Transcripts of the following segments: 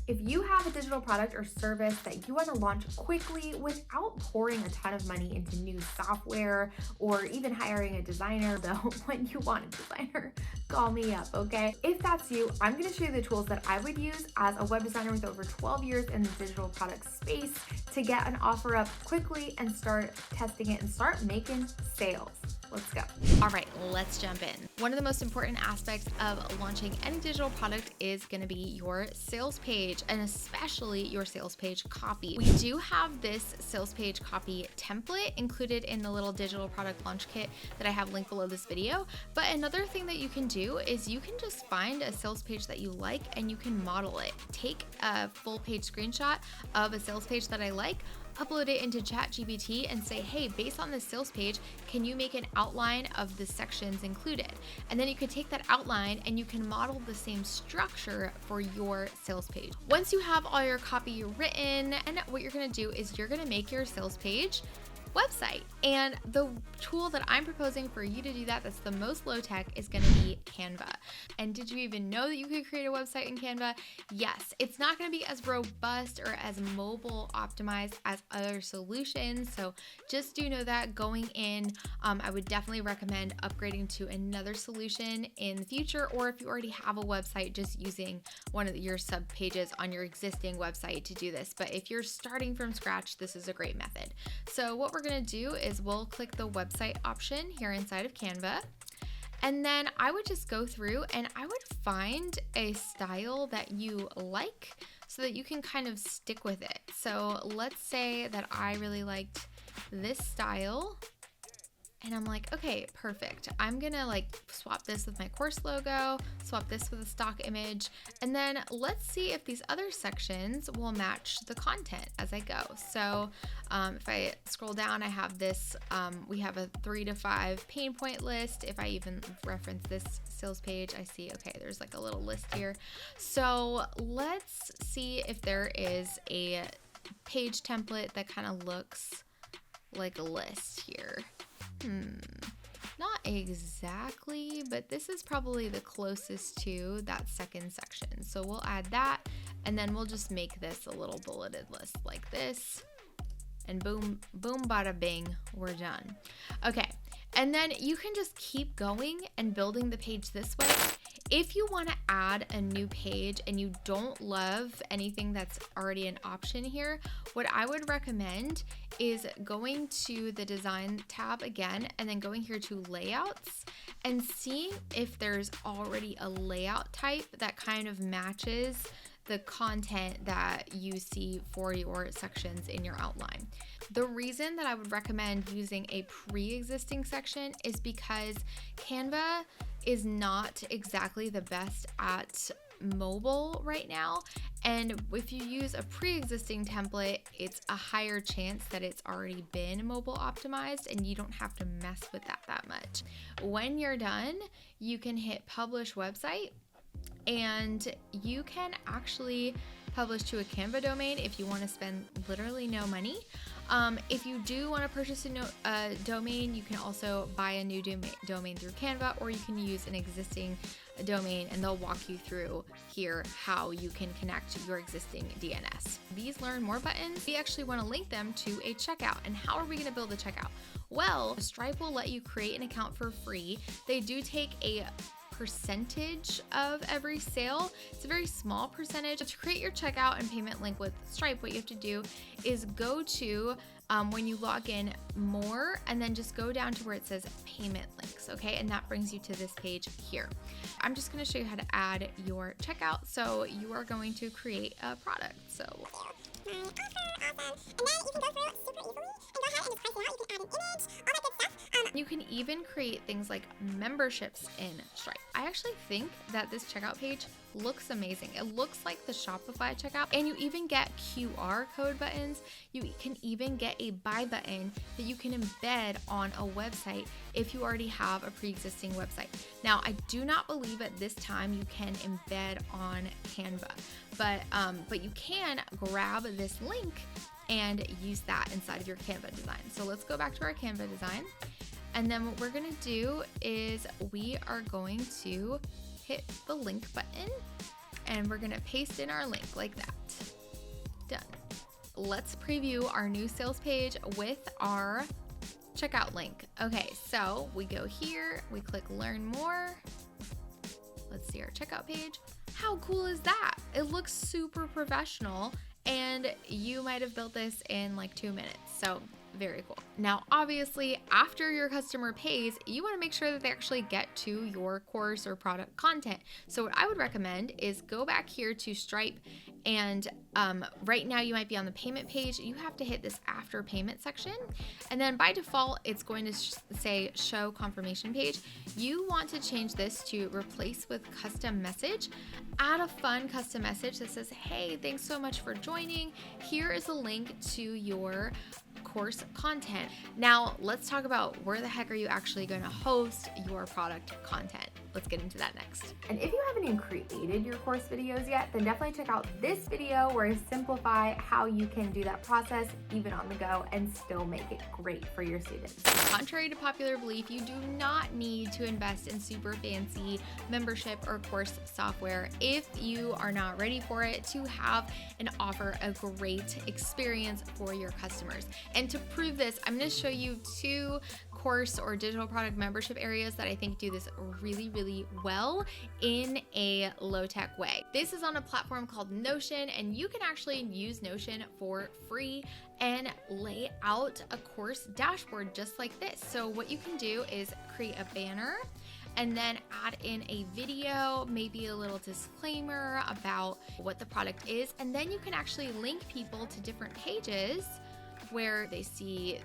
If you have a digital product or service that you want to launch quickly without pouring a ton of money into new software or even hiring a designer, though when you want a designer, call me up, okay? If that's you, I'm going to show you the tools that I would use as a web designer with over 12 years in the digital product space to get an offer up quickly and start testing it and start making sales. Let's go. All right, let's jump in. One of the most important aspects of launching any digital product is going to be your sales page, and especially your sales page copy. We do have this sales page copy template included in the little digital product launch kit that I have linked below this video. But another thing that you can do is you can just find a sales page that you like and you can model it. Take a full page screenshot of a sales page that I like, upload it into ChatGPT and say, hey, based on this sales page, can you make an outline of the sections included? And then you could take that outline and you can model the same structure for your sales page. Once you have all your copy written, and what you're gonna do is you're gonna make your sales page website. And the tool that I'm proposing for you to do that, that's the most low tech, is going to be Canva. And did you even know that you could create a website in Canva? Yes, it's not going to be as robust or as mobile optimized as other solutions. So just do know that going in, I would definitely recommend upgrading to another solution in the future, or if you already have a website, just using one of your sub pages on your existing website to do this. But if you're starting from scratch, this is a great method. So what we're going to do is we'll click the website option here inside of Canva. And then I would just go through and I would find a style that you like so that you can kind of stick with it. So let's say that I really liked this style. And I'm like, okay, perfect. I'm gonna swap this with my course logo, swap this with a stock image, and then let's see if these other sections will match the content as I go. So if I scroll down, I have this, we have a 3 to 5 pain point list. If I even reference this sales page, I see, okay, there's like a little list here. So let's see if there is a page template that kind of looks like a list here. Not exactly, but this is probably the closest to that second section. So we'll add that, and then we'll just make this a little bulleted list like this. And boom, boom, bada bing, we're done. Okay, and then you can just keep going and building the page this way. If you want to add a new page and you don't love anything that's already an option here, what I would recommend is going to the design tab again and then going here to layouts and seeing if there's already a layout type that kind of matches the content that you see for your sections in your outline. The reason that I would recommend using a pre-existing section is because Canva is not exactly the best at mobile right now. And if you use a pre-existing template, it's a higher chance that it's already been mobile optimized and you don't have to mess with that much. When you're done, you can hit publish website, and you can actually publish to a Canva domain if you want to spend literally no money. If you do want to purchase a domain, you can also buy a new domain through Canva, or you can use an existing domain and they'll walk you through here how you can connect your existing DNS. These learn more buttons, we actually want to link them to a checkout. And how are we going to build a checkout? Well, Stripe will let you create an account for free. They do take a percentage of every sale. It's a very small percentage. To create your checkout and payment link with Stripe, what you have to do is go to when you log in, more, and then just go down to where it says payment links, okay? And that brings you to this page here. I'm just going to show you how to add your checkout. So you are going to create a product. So And then you can go through it super easily and go ahead and just price it out. You can add an image, all that good stuff. You can even create things like memberships in Stripe. I actually think that this checkout page looks amazing. It looks like the Shopify checkout, and you even get QR code buttons. You can even get a buy button that you can embed on a website if you already have a pre-existing website. Now, I do not believe at this time you can embed on Canva, but you can grab this link and use that inside of your Canva design. So let's go back to our Canva design. And then what we're gonna do is we are going to hit the link button, and we're gonna paste in our link like that. Done. Let's preview our new sales page with our checkout link. Okay, so we go here, we click learn more. Let's see our checkout page. How cool is that? It looks super professional, and you might have built this in like 2 minutes. So very cool. Now, obviously, after your customer pays, you want to make sure that they actually get to your course or product content. So what I would recommend is go back here to Stripe, and right now you might be on the payment page. You have to hit this after payment section, and then by default, it's going to say show confirmation page. You want to change this to replace with custom message. Add a fun custom message that says, hey, thanks so much for joining. Here is a link to your course content. Now, let's talk about where the heck are you actually going to host your product content. Let's get into that next. And if you haven't even created your course videos yet, then definitely check out this video where I simplify how you can do that process even on the go and still make it great for your students. Contrary to popular belief, you do not need to invest in super fancy membership or course software if you are not ready for it to have and offer a great experience for your customers. And to prove this, I'm going to show you 2 course or digital product membership areas that I think do this really, really well in a low-tech way. This is on a platform called Notion, and you can actually use Notion for free and lay out a course dashboard just like this. So what you can do is create a banner and then add in a video, maybe a little disclaimer about what the product is, and then you can actually link people to different pages where they see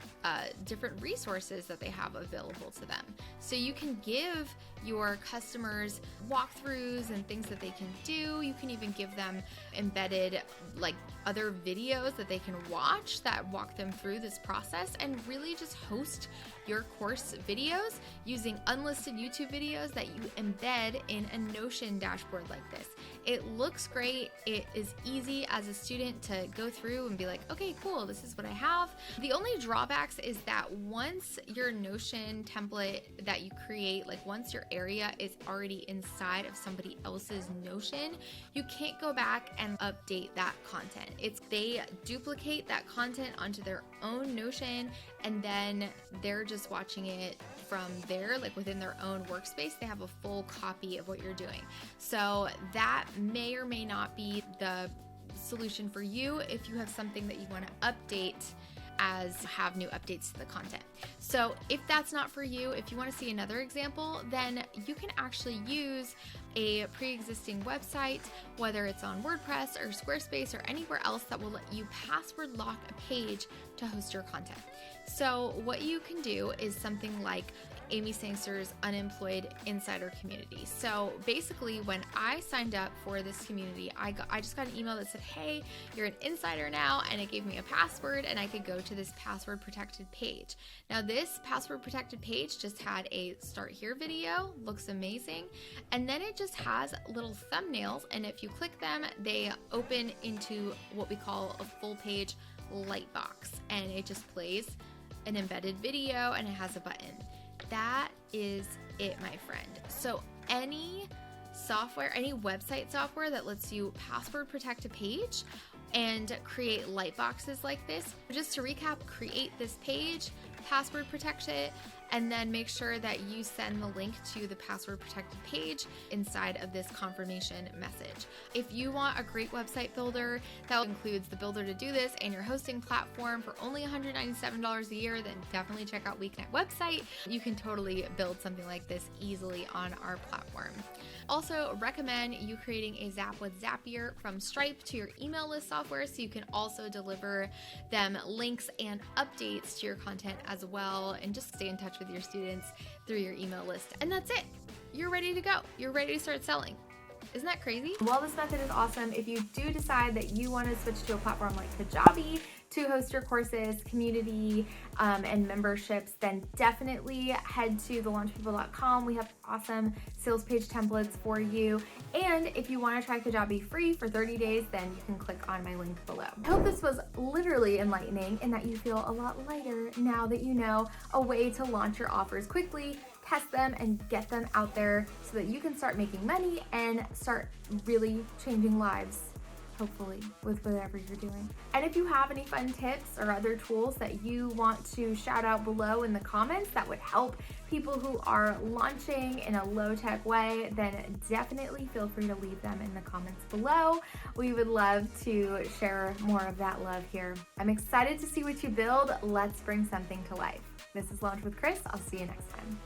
different resources that they have available to them. So you can give your customers walkthroughs and things that they can do. You can even give them embedded like other videos that they can watch that walk them through this process, and really just host your course videos using unlisted YouTube videos that you embed in a Notion dashboard like this. It looks great. It is easy as a student to go through and be like, okay, cool, this is what I have. The only drawbacks is that once your Notion template that you create, like once your area is already inside of somebody else's Notion, you can't go back and update that content. They duplicate that content onto their own Notion, and then they're just watching it from there, like within their own workspace. They have a full copy of what you're doing. So that may or may not be the solution for you if you have something that you want to update as have new updates to the content. So if that's not for you, if you want to see another example, then you can actually use a pre-existing website, whether it's on WordPress or Squarespace or anywhere else that will let you password lock a page to host your content. So what you can do is something like Amy Sangster's Unemployed Insider Community. So basically, when I signed up for this community, I just got an email that said, hey, you're an insider now, and it gave me a password, and I could go to this password protected page. Now this password protected page just had a start here video, looks amazing, and then it just has little thumbnails, and if you click them, they open into what we call a full page light box, and it just plays an embedded video, and it has a button. That is it, my friend. So any software, any website software that lets you password protect a page and create light boxes like this, just to recap, create this page, password protect it, and then make sure that you send the link to the password protected page inside of this confirmation message. If you want a great website builder that includes the builder to do this and your hosting platform for only $197 a year, then definitely check out Weeknight Website. You can totally build something like this easily on our platform. Also recommend you creating a Zap with Zapier from Stripe to your email list software, so you can also deliver them links and updates to your content as well, and just stay in touch with your students through your email list. And that's it. You're ready to go. You're ready to start selling. Isn't that crazy? While this method is awesome, if you do decide that you want to switch to a platform like Kajabi to host your courses, community, and memberships, then definitely head to thelaunchpeople.com. We have awesome sales page templates for you. And if you want to try Kajabi free for 30 days, then you can click on my link below. I hope this was literally enlightening and that you feel a lot lighter now that you know a way to launch your offers quickly, test them and get them out there so that you can start making money and start really changing lives, hopefully, with whatever you're doing. And if you have any fun tips or other tools that you want to shout out below in the comments that would help people who are launching in a low-tech way, then definitely feel free to leave them in the comments below. We would love to share more of that love here. I'm excited to see what you build. Let's bring something to life. This is Launch with Kris. I'll see you next time.